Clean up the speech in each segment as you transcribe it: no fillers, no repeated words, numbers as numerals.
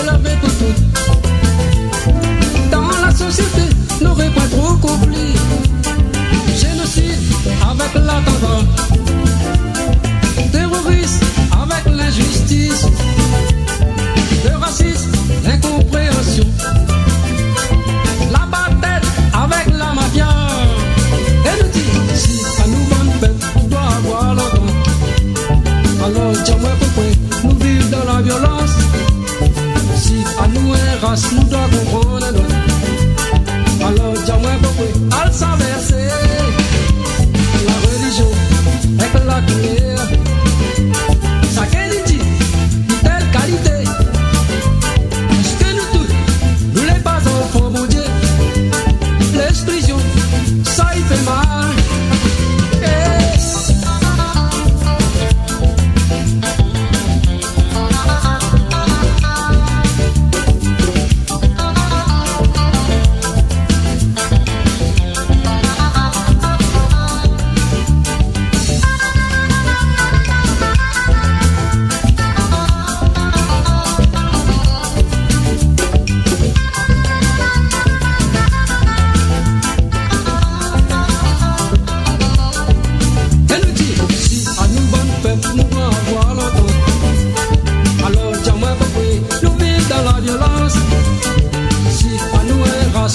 lavé pour tout. Dans la société, n'aurait pas trop conflit. Génocide avec l'attentat, terroriste avec l'injustice, le racisme, l'incompréhension, la bataille avec la mafia. Et nous dit, si à nous bonne bête, on doit avoir l'ordre. Alors dis-moi pourquoi nous vivons dans la violence. Si à nous un race, nous doit comprendre un autre. Alors dis-moi pourquoi elle s'inverser. La religion avec la couleur, ça qu'elle dit, de telle qualité. Est-ce que nous tous, nous les pas enfants, mon Dieu, l'exclusion, ça y fait mal.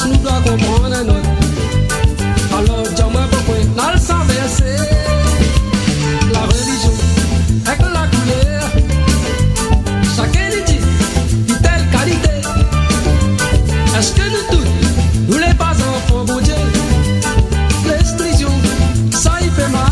Nous doit comprendre un autre. Alors dis-moi pourquoi nous s'inverser. La religion avec la couleur, chacun dit de telle qualité. Est-ce que nous tous, nous les pas enfants, bon Dieu, l'exclusion, ça y fait mal.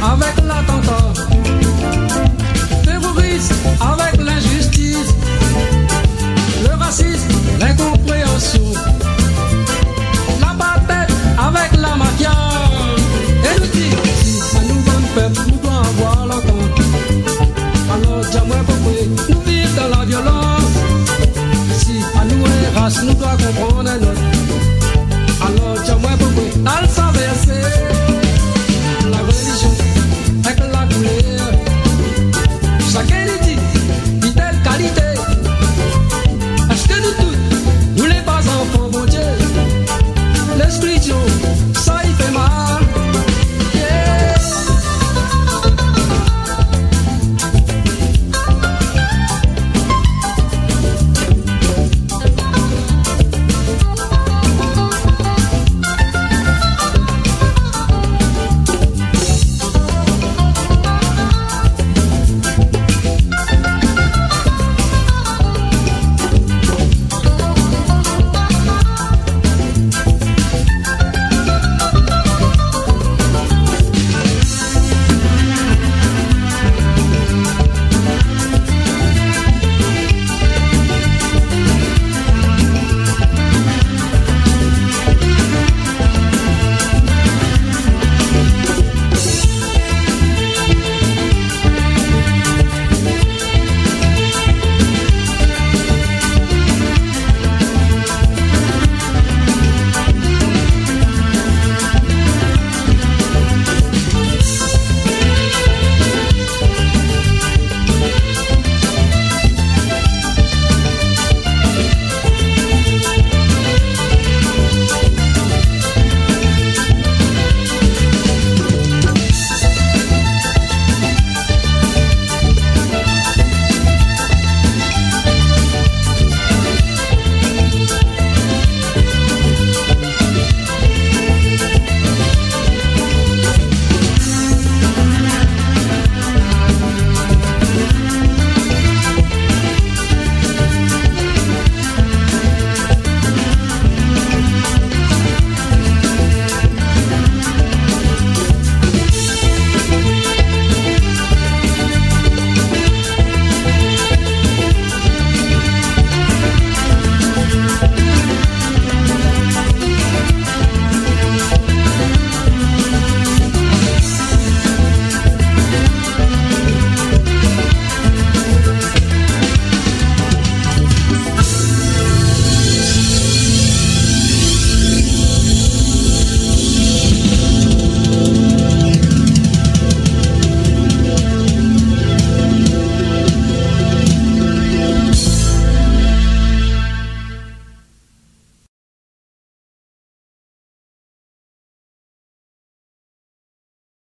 Avec l'attentat, terroriste avec l'injustice, le racisme, l'incompréhension, la bataille avec la mafia. Et nous dit, si à nous bonne peuple, nous doit avoir l'entente. Alors dis-moi pourquoi nous vivons dans la violence. Si à nous un race, nous doit comprendre un autre. Alors dis-moi pourquoi elle s'inverser.